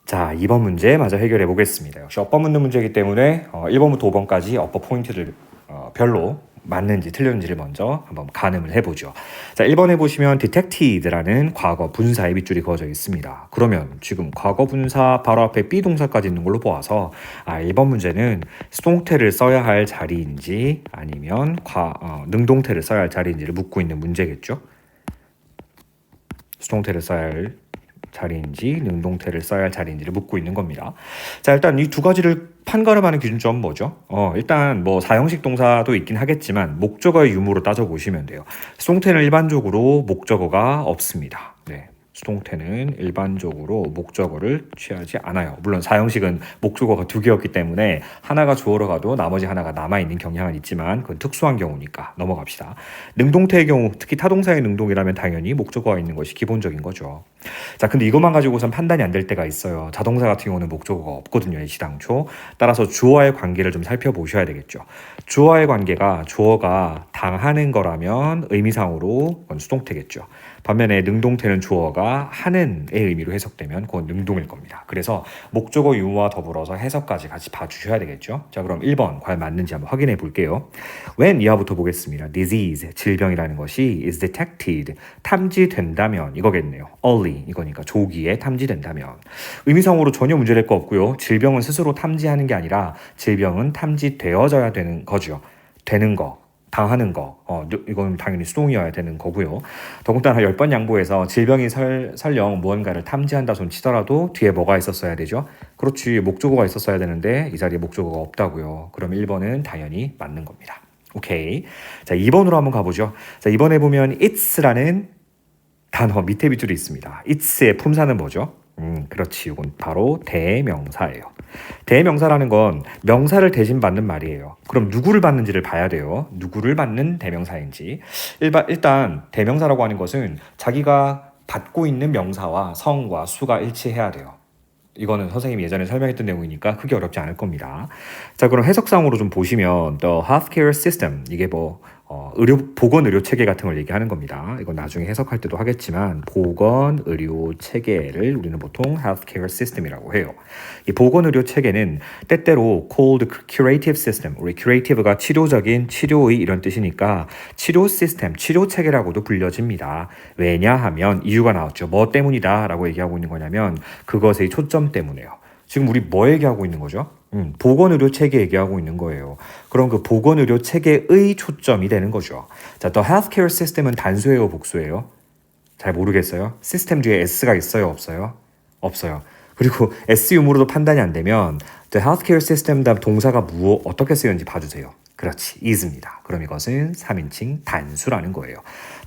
자, 2번 문제 마저 해결해 보겠습니다. 역시 어법 묻는 문제이기 때문에 1번부터 5번까지 어법 포인트를 별로 맞는지 틀렸는지를 먼저 한번 가늠을 해보죠. 자, 1번에 보시면 detected라는 과거 분사의 밑줄이 그어져 있습니다. 그러면 지금 과거 분사 바로 앞에 be 동사까지 있는 걸로 보아서 1번 문제는 수동태를 써야 할 자리인지 아니면 능동태를 써야 할 자리인지를 묻고 있는 문제겠죠. 수동태를 써야 할 자리인지 능동태를 써야 할 자리인지를 묻고 있는 겁니다. 자, 일단 이 두 가지를 판가름하는 기준점 뭐죠? 일단 뭐 사형식 동사도 있긴 하겠지만 목적어의 유무로 따져보시면 돼요. 수동태는 일반적으로 목적어가 없습니다. 네. 수동태는 일반적으로 목적어를 취하지 않아요. 물론 사형식은 목적어가 두 개였기 때문에 하나가 주어로 가도 나머지 하나가 남아있는 경향은 있지만 그건 특수한 경우니까 넘어갑시다. 능동태의 경우 특히 타동사의 능동이라면 당연히 목적어가 있는 것이 기본적인 거죠. 자, 근데 이것만 가지고선 판단이 안 될 때가 있어요. 자동사 같은 경우는 목적어가 없거든요. 시당초. 따라서 주어와의 관계를 좀 살펴보셔야 되겠죠. 주어와의 관계가 주어가 당하는 거라면 의미상으로 그건 수동태겠죠. 반면에 능동태는 주어가 하는의 의미로 해석되면 그건 능동일 겁니다. 그래서 목적어 유무와 더불어서 해석까지 같이 봐주셔야 되겠죠. 자, 그럼 1번 과연 맞는지 한번 확인해 볼게요. when 이하부터 보겠습니다. disease, 질병이라는 것이 is detected, 탐지된다면 이거겠네요. early, 이거니까 조기에 탐지된다면. 의미상으로 전혀 문제될 거 없고요. 질병은 스스로 탐지하는 게 아니라 질병은 탐지되어져야 되는 거죠. 되는 거. 당하는 거, 이건 당연히 수동이어야 되는 거고요. 더군다나 10번 양보해서 질병이 설령 무언가를 탐지한다 손 치더라도 뒤에 뭐가 있었어야 되죠? 그렇지, 목적어가 있었어야 되는데 이 자리에 목적어가 없다고요. 그럼 1번은 당연히 맞는 겁니다. 오케이. 자, 2번으로 한번 가보죠. 자, 2번에 보면 it's라는 단어 밑에 밑줄이 있습니다. it's의 품사는 뭐죠? 그렇지. 이건 바로 대명사예요. 대명사라는 건 명사를 대신 받는 말이에요. 그럼 누구를 받는지를 봐야 돼요. 누구를 받는 대명사인지. 일단 대명사라고 하는 것은 자기가 받고 있는 명사와 성과 수가 일치해야 돼요. 이거는 선생님이 예전에 설명했던 내용이니까 크게 어렵지 않을 겁니다. 자, 그럼 해석상으로 좀 보시면 the healthcare system, 이게 뭐 보건 의료 체계 같은 걸 얘기하는 겁니다. 이건 나중에 해석할 때도 하겠지만 보건 의료 체계를 우리는 보통 healthcare system이라고 해요. 이 보건 의료 체계는 때때로 called curative system, 우리 curative가 치료적인 치료의 이런 뜻이니까 치료 시스템, 치료 체계라고도 불려집니다. 왜냐하면 이유가 나왔죠. 뭐 때문이다라고 얘기하고 있는 거냐면 그것의 초점 때문에요. 지금 우리 뭐 얘기하고 있는 거죠? 보건의료 체계 얘기하고 있는 거예요. 그럼 그 보건의료 체계의 초점이 되는 거죠. 자, the healthcare system은 단수예요, 복수예요? 잘 모르겠어요. 시스템 뒤에 s가 있어요, 없어요? 없어요. 그리고 s 유무로도 판단이 안 되면 the healthcare system 다음 동사가 어떻게 쓰였는지 봐주세요. 그렇지, is입니다. 그럼 이것은 3인칭 단수라는 거예요.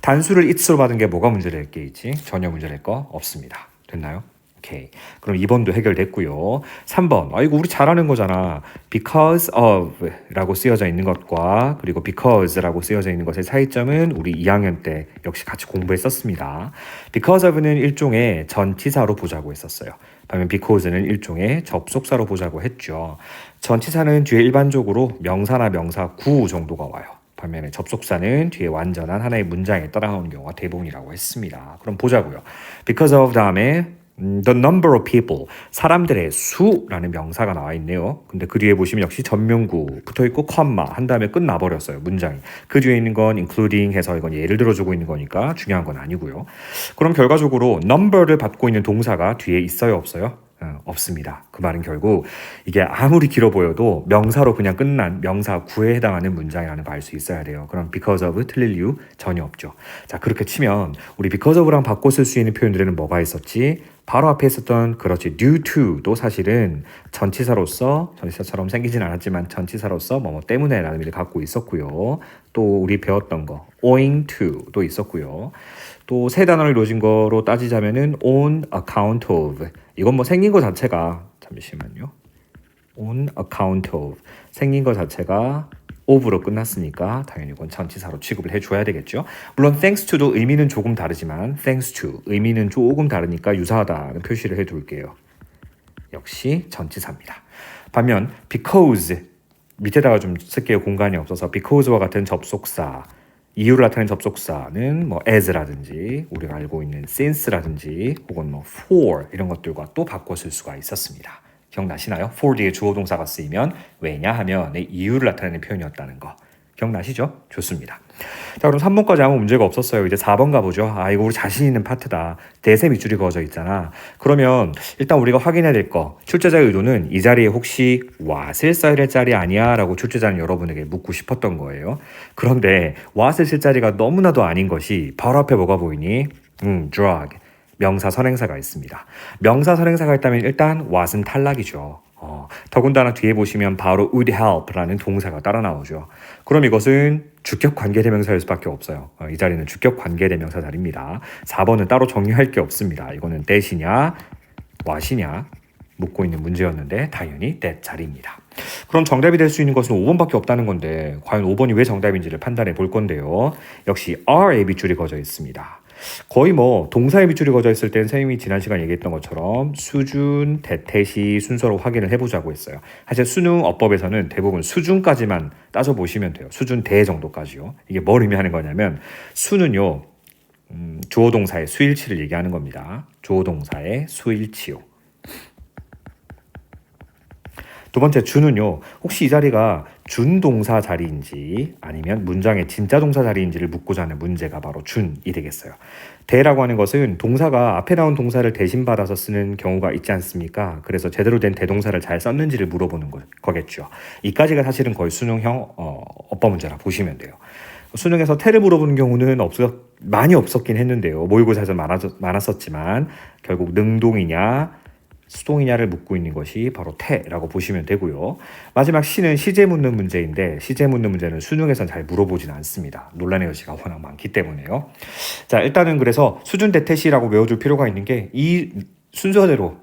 단수를 it으로 받은 게 뭐가 문제될 게 있지? 전혀 문제될 거 없습니다. 됐나요? 오케이. 그럼 2번도 해결됐고요. 3번. 이거 우리 잘 아는 거잖아. because of 라고 쓰여져 있는 것과 그리고 because라고 쓰여져 있는 것의 차이점은 우리 2학년 때 역시 같이 공부했었습니다. because of는 일종의 전치사로 보자고 했었어요. 반면 because는 일종의 접속사로 보자고 했죠. 전치사는 뒤에 일반적으로 명사나 명사 구 정도가 와요. 반면에 접속사는 뒤에 완전한 하나의 문장에 따라오는 경우가 대부분이라고 했습니다. 그럼 보자고요. because of 다음에 the number of people, 사람들의 수라는 명사가 나와 있네요. 근데 그 뒤에 보시면 역시 전명구 붙어있고 컴마 한 다음에 끝나버렸어요. 문장이. 그 뒤에 있는 건 including 해서 이건 예를 들어주고 있는 거니까 중요한 건 아니고요. 그럼 결과적으로 number를 받고 있는 동사가 뒤에 있어요, 없어요? 없습니다. 그 말은 결국 이게 아무리 길어 보여도 명사로 그냥 끝난 명사 구에 해당하는 문장이라는 거 알 수 있어야 돼요. 그럼 because of 틀릴 이유 전혀 없죠. 자, 그렇게 치면 우리 because of랑 바꿔 쓸 수 있는 표현들에는 뭐가 있었지? 바로 앞에 있었던 그렇지 due to도 사실은 전치사로서 전치사처럼 생기진 않았지만 전치사로서 뭐뭐 때문에 라는 의미를 갖고 있었고요. 또 우리 배웠던 거 owing to도 있었고요. 또 세 단어를 이루어진 거로 따지자면은 on account of, 이건 뭐 생긴 거 자체가 잠시만요. on account of 생긴 거 자체가 of로 끝났으니까 당연히 이건 전치사로 취급을 해줘야 되겠죠. 물론 thanks to도 의미는 조금 다르지만 thanks to 의미는 조금 다르니까 유사하다는 표시를 해둘게요. 역시 전치사입니다. 반면 because 밑에다가 좀 쓸게요. 공간이 없어서 because와 같은 접속사 이유를 나타내는 접속사는 뭐 as라든지 우리가 알고 있는 since라든지 혹은 뭐 for 이런 것들과 또 바꿔 쓸 수가 있었습니다. 기억나시나요? for 뒤에 주어 동사가 쓰이면 왜냐하면 내 이유를 나타내는 표현이었다는 거. 기억나시죠? 좋습니다. 자, 그럼 3번까지 아무 문제가 없었어요. 이제 4번 가보죠. 아, 이거 우리 자신 있는 파트다. 대세 밑줄이 그어져 있잖아. 그러면 일단 우리가 확인해야 될 거. 출제자의 의도는 이 자리에 혹시 what을 써야 될 자리 아니야? 라고 출제자는 여러분에게 묻고 싶었던 거예요. 그런데 what을 쓸 자리가 너무나도 아닌 것이 바로 앞에 뭐가 보이니? drug. 명사 선행사가 있습니다. 명사 선행사가 있다면 일단 what은 탈락이죠. 더군다나 뒤에 보시면 바로 would help라는 동사가 따라 나오죠. 그럼 이것은 주격 관계대명사일 수밖에 없어요. 이 자리는 주격 관계대명사 자리입니다. 4번은 따로 정리할 게 없습니다. 이거는 that이냐 what이냐 묻고 있는 문제였는데 당연히 that 자리입니다. 그럼 정답이 될 수 있는 것은 5번밖에 없다는 건데 과연 5번이 왜 정답인지를 판단해 볼 건데요. 역시 R의 밑줄이 그어져 있습니다. 거의 뭐 동사의 밑줄이 그어져 있을 때는 선생님이 지난 시간 얘기했던 것처럼 수준, 대태시 순서로 확인을 해보자고 했어요. 사실 수능 어법에서는 대부분 수준까지만 따져보시면 돼요. 수준 대 정도까지요. 이게 뭘 의미하는 거냐면 수는요. 주어 동사의 수일치를 얘기하는 겁니다. 주어 동사의 수일치요. 두 번째 주는요. 혹시 이 자리가 준동사 자리인지 아니면 문장의 진짜 동사 자리인지를 묻고자 하는 문제가 바로 준이 되겠어요. 대라고 하는 것은 동사가 앞에 나온 동사를 대신 받아서 쓰는 경우가 있지 않습니까? 그래서 제대로 된 대동사를 잘 썼는지를 물어보는 거겠죠. 이까지가 사실은 거의 수능형 어법 문제라 보시면 돼요. 수능에서 태를 물어보는 경우는 많이 없었긴 했는데요. 모의고사에서 많았었지만 결국 능동이냐 수동이냐를 묻고 있는 것이 바로 태라고 보시면 되고요. 마지막 C는 시제 묻는 문제인데 시제 묻는 문제는 수능에선 잘 물어보지는 않습니다. 논란의 여지가 워낙 많기 때문에요. 자, 일단은 그래서 수준 대태시라고 외워줄 필요가 있는 게 이 순서대로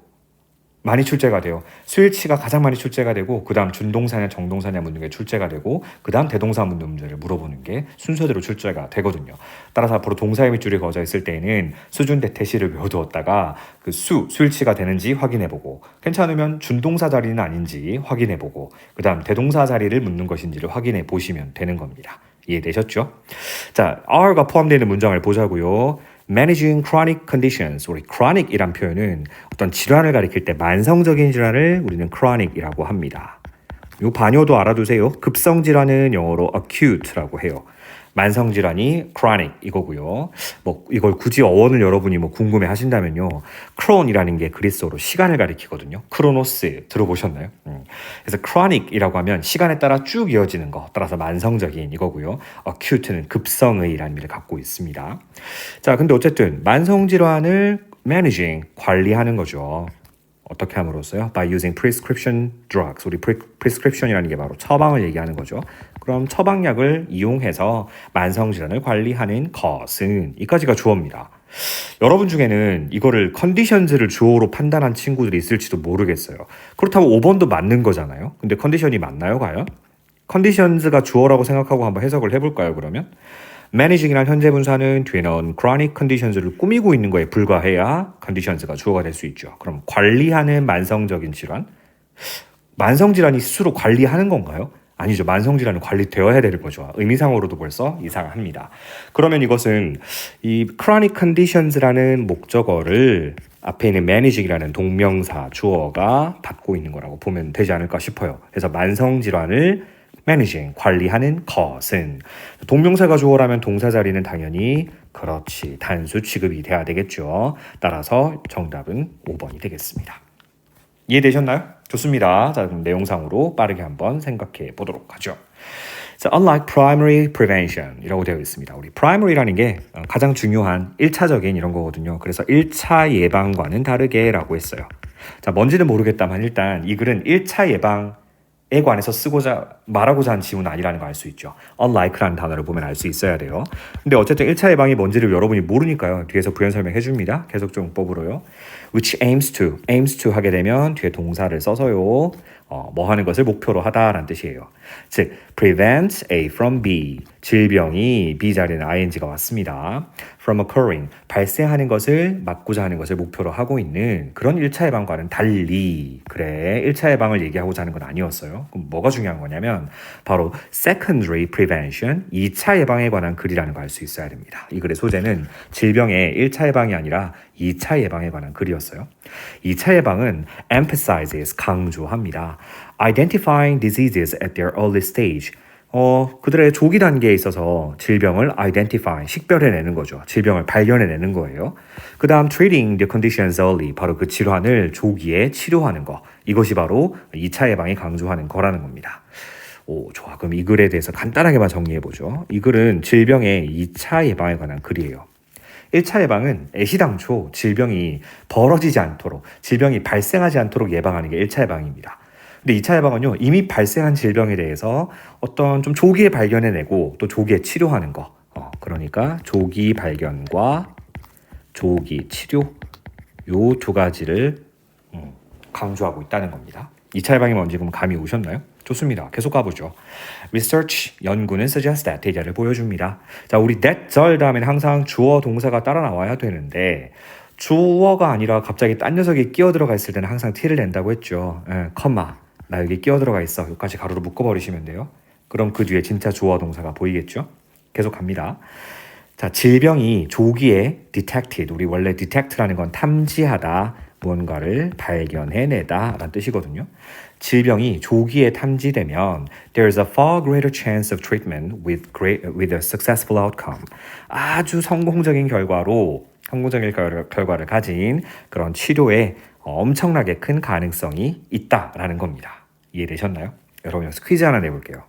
많이 출제가 돼요. 수일치가 가장 많이 출제가 되고 그 다음 준동사냐 정동사냐 묻는 게 출제가 되고 그 다음 대동사 묻는 문제를 물어보는 게 순서대로 출제가 되거든요. 따라서 앞으로 동사의 밑줄이 그어져 있을 때에는 수준 대태시를 외워두었다가 그 수일치가 되는지 확인해보고 괜찮으면 준동사 자리는 아닌지 확인해보고 그 다음 대동사 자리를 묻는 것인지를 확인해 보시면 되는 겁니다. 이해되셨죠? 자, R가 포함되어 있는 문장을 보자고요. Managing chronic conditions, 우리 chronic이란 표현은 어떤 질환을 가리킬 때 만성적인 질환을 우리는 chronic이라고 합니다. 이 반요도 알아두세요. 급성 질환은 영어로 acute라고 해요. 만성 질환이 chronic 이거고요. 뭐 이걸 굳이 어원을 여러분이 뭐 궁금해 하신다면요. 크론이라는 게 그리스어로 시간을 가리키거든요. 크로노스 들어보셨나요? 그래서 chronic이라고 하면 시간에 따라 쭉 이어지는 거, 따라서 만성적인 이거고요. acute는 급성의라는 의미를 갖고 있습니다. 자, 근데 어쨌든 만성 질환을 managing 관리하는 거죠. 어떻게 함으로써요? By using prescription drugs. 우리 prescription이라는 게 바로 처방을 얘기하는 거죠. 그럼 처방약을 이용해서 만성질환을 관리하는 것은 이까지가 주어입니다. 여러분 중에는 이거를 컨디션즈를 주어로 판단한 친구들이 있을지도 모르겠어요. 그렇다고 5번도 맞는 거잖아요. 근데 컨디션이 맞나요, 과연? 컨디션즈가 주어라고 생각하고 한번 해석을 해볼까요, 그러면? Managing이란 현재 분사는 뒤에 나온 chronic conditions를 꾸미고 있는 거에 불과해야 conditions가 주어가 될 수 있죠. 그럼 관리하는 만성적인 질환? 만성질환이 스스로 관리하는 건가요? 아니죠. 만성질환은 관리되어야 되는 거죠. 의미상으로도 벌써 이상합니다. 그러면 이것은 이 chronic conditions라는 목적어를 앞에 있는 managing이라는 동명사 주어가 받고 있는 거라고 보면 되지 않을까 싶어요. 그래서 만성질환을 managing, 관리하는 것은 동명사가 주어라면 동사 자리는 당연히 그렇지 단수 취급이 돼야 되겠죠. 따라서 정답은 5번이 되겠습니다. 이해되셨나요? 좋습니다. 자, 그럼 내용상으로 빠르게 한번 생각해 보도록 하죠. 자, unlike primary prevention 이라고 되어 있습니다. 우리 primary라는 게 가장 중요한 1차적인 이런 거거든요. 그래서 1차 예방과는 다르게 라고 했어요. 자, 뭔지는 모르겠다만 일단 이 글은 1차 예방 에 관해서 말하고자 한 지문은 아니라는 걸 알 수 있죠. unlike라는 단어를 보면 알 수 있어야 돼요. 근데 어쨌든 1차 예방이 뭔지를 여러분이 모르니까요. 뒤에서 부연 설명해 줍니다. 계속적용법으로요. which aims to 하게 되면 뒤에 동사를 써서요. 뭐 하는 것을 목표로 하다라는 뜻이에요. 즉, prevent A from B. 질병이 B 자리에는 ing가 왔습니다. from occurring. 발생하는 것을 막고자 하는 것을 목표로 하고 있는 그런 1차 예방과는 달리 그래 1차 예방을 얘기하고자 하는 건 아니었어요. 그럼 뭐가 중요한 거냐면 바로 secondary prevention 2차 예방에 관한 글이라는 걸 알 수 있어야 됩니다. 이 글의 소재는 질병의 1차 예방이 아니라 2차 예방에 관한 글이었어요. 2차 예방은 emphasizes 강조합니다. Identifying diseases at their early stage. 그들의 조기 단계에 있어서 질병을 identify, 식별해내는 거죠. 질병을 발견해내는 거예요. 그 다음 treating the conditions early, 바로 그 질환을 조기에 치료하는 거. 이것이 바로 2차 예방이 강조하는 거라는 겁니다. 좋아. 그럼 이 글에 대해서 간단하게만 정리해보죠. 이 글은 질병의 2차 예방에 관한 글이에요. 1차 예방은 애시당초 질병이 벌어지지 않도록, 질병이 발생하지 않도록 예방하는 게 1차 예방입니다. 근데 2차 예방은요, 이미 발생한 질병에 대해서 어떤 좀 조기에 발견해내고 또 조기에 치료하는 거. 그러니까 조기 발견과 조기 치료, 요 두 가지를 강조하고 있다는 겁니다. 2차 예방이 뭔지 그럼 감이 오셨나요? 좋습니다. 계속 가보죠. Research, 연구는 suggest that, 대자를 보여줍니다. 자, 우리 that 절 다음에는 항상 주어 동사가 따라 나와야 되는데 주어가 아니라 갑자기 딴 녀석이 끼어 들어가 있을 때는 항상 t를 낸다고 했죠. 컴마, 나 여기 끼어 들어가 있어. 여기까지 가로로 묶어버리시면 돼요. 그럼 그 뒤에 진짜 주어 동사가 보이겠죠? 계속 갑니다. 자, 질병이 조기에 detected, 우리 원래 detect라는 건 탐지하다, 무언가를 발견해내다 라는 뜻이거든요. 질병이 조기에 탐지되면 there's a far greater chance of treatment with a successful outcome. 아주 성공적인 결과를 가진 그런 치료에 엄청나게 큰 가능성이 있다라는 겁니다. 이해되셨나요? 여러분 여기서 퀴즈 하나 내볼게요.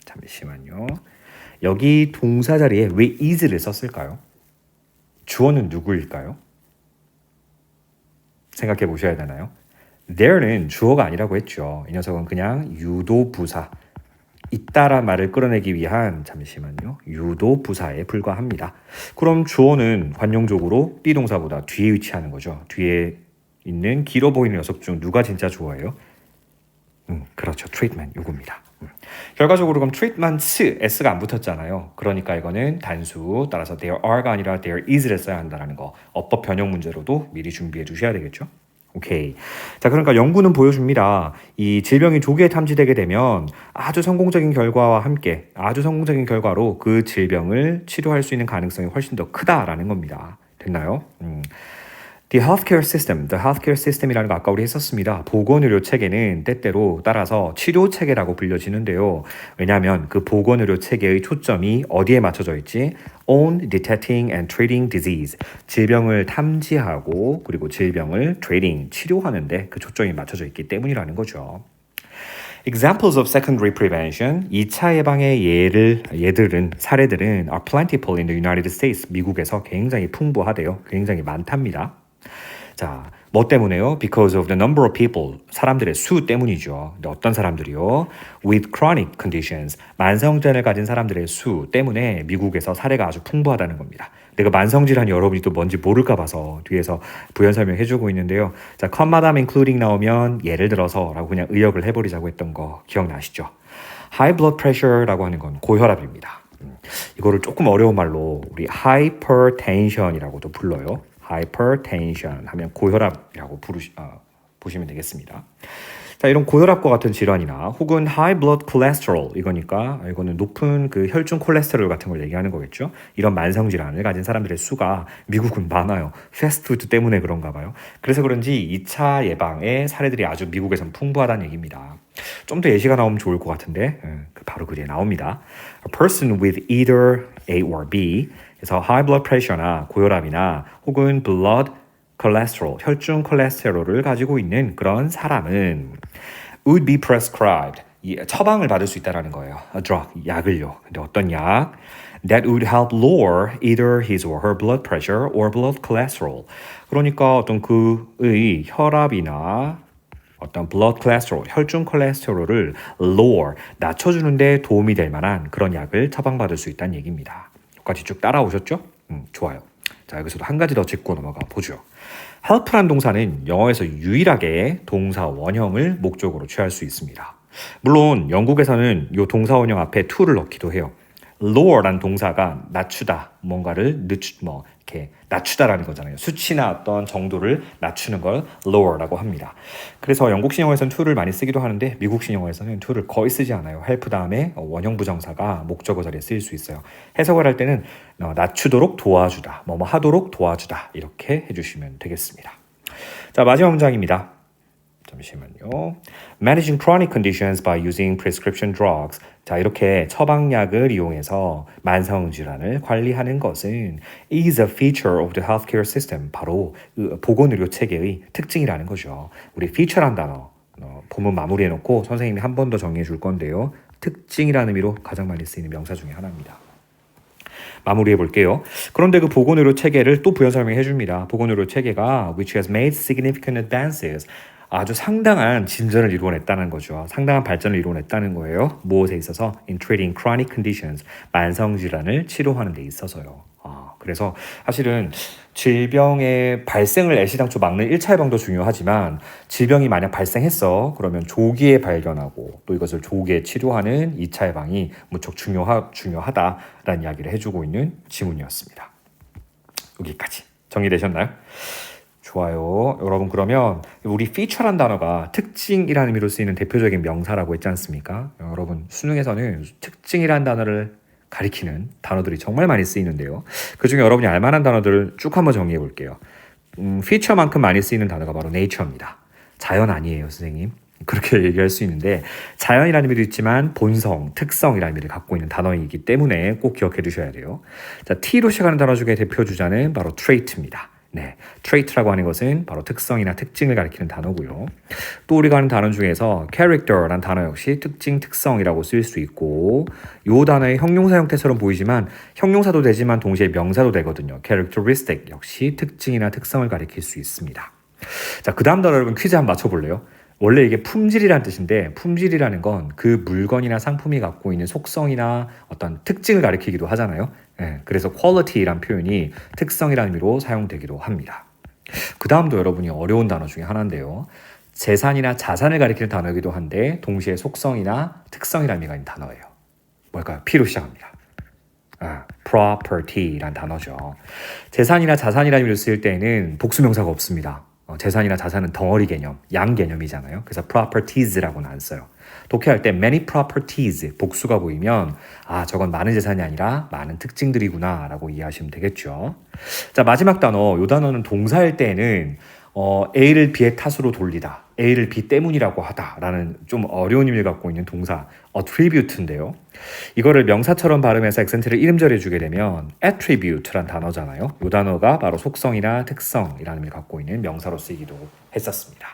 잠시만요. 여기 동사 자리에 왜 is를 썼을까요? 주어는 누구일까요? 생각해 보셔야 되나요? there는 주어가 아니라고 했죠. 이 녀석은 그냥 유도 부사, 있다란 말을 끌어내기 위한 잠시만요. 유도 부사에 불과합니다. 그럼 주어는 관용적으로 비동사보다 뒤에 위치하는 거죠. 뒤에 있는 길어 보이는 녀석 중 누가 진짜 주어예요? 그렇죠. treatment 요겁니다. 결과적으로 그럼 treatments s가 안 붙었잖아요. 그러니까 이거는 단수 따라서 there are가 아니라 there is를 써야 한다는 거. 어법 변형 문제로도 미리 준비해 두셔야 되겠죠. 오케이. 자, 그러니까 연구는 보여줍니다. 이 질병이 조기에 탐지되게 되면 아주 성공적인 결과와 함께 아주 성공적인 결과로 그 질병을 치료할 수 있는 가능성이 훨씬 더 크다라는 겁니다. 됐나요? The healthcare system이라는 거 아까 우리 했었습니다. 보건의료 체계는 때때로 따라서 치료 체계라고 불려지는데요. 왜냐하면 그 보건의료 체계의 초점이 어디에 맞춰져 있지? On detecting and treating disease. 질병을 탐지하고 그리고 질병을 treating, 치료하는데 그 초점이 맞춰져 있기 때문이라는 거죠. Examples of secondary prevention, 2차 예방의 사례들은 are plentiful in the United States. 미국에서 굉장히 풍부하대요. 굉장히 많답니다. 자, 뭐 때문에요? Because of the number of people, 사람들의 수 때문이죠. 근데 어떤 사람들이요? With chronic conditions, 만성질환을 가진 사람들의 수 때문에 미국에서 사례가 아주 풍부하다는 겁니다. 내가 만성질환이 여러분이 또 뭔지 모를까 봐서 뒤에서 부연 설명해주고 있는데요. 자, com마담 including 나오면 예를 들어서 라고 그냥 의역을 해버리자고 했던 거 기억나시죠? High blood pressure라고 하는 건 고혈압입니다. 이거를 조금 어려운 말로 우리 hypertension이라고도 불러요. hypertension 하면 고혈압이라고 보시면 되겠습니다. 자, 이런 고혈압과 같은 질환이나 혹은 high blood cholesterol 이거는 높은 그 혈중 콜레스테롤 같은 걸 얘기하는 거겠죠. 이런 만성 질환을 가진 사람들의 수가 미국은 많아요. 패스트푸드 때문에 그런가 봐요. 그래서 그런지 2차 예방의 사례들이 아주 미국에선 풍부하다는 얘기입니다. 좀 더 예시가 나오면 좋을 것 같은데 바로 그 뒤에 나옵니다. A person with either A or B 그래서 high blood pressure나 고혈압이나 혹은 blood cholesterol, 혈중 콜레스테롤을 가지고 있는 그런 사람은 would be prescribed, 처방을 받을 수 있다는 거예요. A drug, 약을요. 근데 어떤 약? That would help lower either his or her blood pressure or blood cholesterol. 그러니까 어떤 그의 혈압이나 어떤 blood cholesterol, 혈중 콜레스테롤을 lower, 낮춰주는데 도움이 될 만한 그런 약을 처방받을 수 있다는 얘기입니다. 여기까지 쭉 따라오셨죠? 좋아요. 자, 여기서도 한 가지 더 짚고 넘어가 보죠. help란 동사는 영어에서 유일하게 동사 원형을 목적으로 취할 수 있습니다. 물론 영국에서는 이 동사 원형 앞에 to를 넣기도 해요. lower란 동사가 낮추다, 뭔가를 이렇게 낮추다라는 거잖아요. 수치나 어떤 정도를 낮추는 걸 lower라고 합니다. 그래서 영국 신영어에서는 to를 많이 쓰기도 하는데 미국 신영어에서는 to를 거의 쓰지 않아요. help 다음에 원형 부정사가 목적어 자리에 쓰일 수 있어요. 해석을 할 때는 낮추도록 도와주다, 뭐뭐 하도록 도와주다 이렇게 해주시면 되겠습니다. 자, 마지막 문장입니다. 잠시만요. Managing chronic conditions by using prescription drugs. 자, 이렇게 처방약을 이용해서 만성 질환을 관리하는 것은 is a feature of the healthcare system. 바로 보건의료 체계의 특징이라는 거죠. 우리 feature란 단어 본문 마무리해 놓고 선생님이 한 번 더 정리해 줄 건데요. 특징이라는 의미로 가장 많이 쓰이는 명사 중에 하나입니다. 마무리해 볼게요. 그런데 그 보건의료 체계를 또 부연 설명해 줍니다. 보건의료 체계가 which has made significant advances. 아주 상당한 진전을 이루어냈다는 거죠. 상당한 발전을 이루어냈다는 거예요. 무엇에 있어서? In treating chronic conditions. 만성질환을 치료하는 데 있어서요. 그래서 사실은 질병의 발생을 애시당초 막는 1차 예방도 중요하지만 질병이 만약 발생했어. 그러면 조기에 발견하고 또 이것을 조기에 치료하는 2차 예방이 무척 중요하다라는 이야기를 해주고 있는 지문이었습니다. 여기까지 정리되셨나요? 좋아요. 여러분 그러면 우리 feature란 단어가 특징이라는 의미로 쓰이는 대표적인 명사라고 했지 않습니까? 여러분 수능에서는 특징이라는 단어를 가리키는 단어들이 정말 많이 쓰이는데요. 그중에 여러분이 알만한 단어들을 쭉 한번 정리해 볼게요. feature만큼 많이 쓰이는 단어가 바로 nature입니다. 자연 아니에요, 선생님. 그렇게 얘기할 수 있는데 자연이라는 의미도 있지만 본성, 특성이라는 의미를 갖고 있는 단어이기 때문에 꼭 기억해 두셔야 돼요. 자, T로 시작하는 단어 중에 대표 주자는 바로 trait입니다. 네, trait라고 하는 것은 바로 특성이나 특징을 가리키는 단어고요. 또 우리가 하는 단어 중에서 character라는 단어 역시 특징, 특성이라고 쓸 수 있고 이 단어의 형용사 형태처럼 보이지만 형용사도 되지만 동시에 명사도 되거든요. characteristic 역시 특징이나 특성을 가리킬 수 있습니다. 자, 그 다음 단어 여러분 퀴즈 한번 맞춰볼래요? 원래 이게 품질이라는 뜻인데 품질이라는 건 그 물건이나 상품이 갖고 있는 속성이나 어떤 특징을 가리키기도 하잖아요. 네, 그래서 quality란 표현이 특성이라는 의미로 사용되기도 합니다. 그 다음도 여러분이 어려운 단어 중에 하나인데요. 재산이나 자산을 가리키는 단어이기도 한데 동시에 속성이나 특성이라는 의미가 있는 단어예요. 뭘까요? P로 시작합니다. property란 단어죠. 재산이나 자산이라는 의미로 쓰일 때에는 복수명사가 없습니다. 재산이나 자산은 덩어리 개념, 양 개념이잖아요. 그래서 properties라고는 안 써요. 독해할 때 many properties, 복수가 보이면 저건 많은 재산이 아니라 많은 특징들이구나 라고 이해하시면 되겠죠. 자, 마지막 단어, 이 단어는 동사일 때는 A를 B의 탓으로 돌리다, A를 B 때문이라고 하다라는 좀 어려운 의미를 갖고 있는 동사 attribute인데요. 이거를 명사처럼 발음해서 액센트를 이름절해 주게 되면 attribute란 단어잖아요. 이 단어가 바로 속성이나 특성이라는 의미를 갖고 있는 명사로 쓰이기도 했었습니다.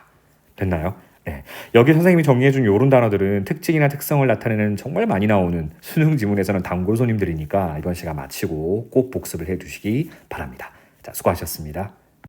됐나요? 네. 여기 선생님이 정리해준 이런 단어들은 특징이나 특성을 나타내는 정말 많이 나오는 수능 지문에서는 단골 손님들이니까 이번 시간 마치고 꼭 복습을 해두시기 바랍니다. 자, 수고하셨습니다.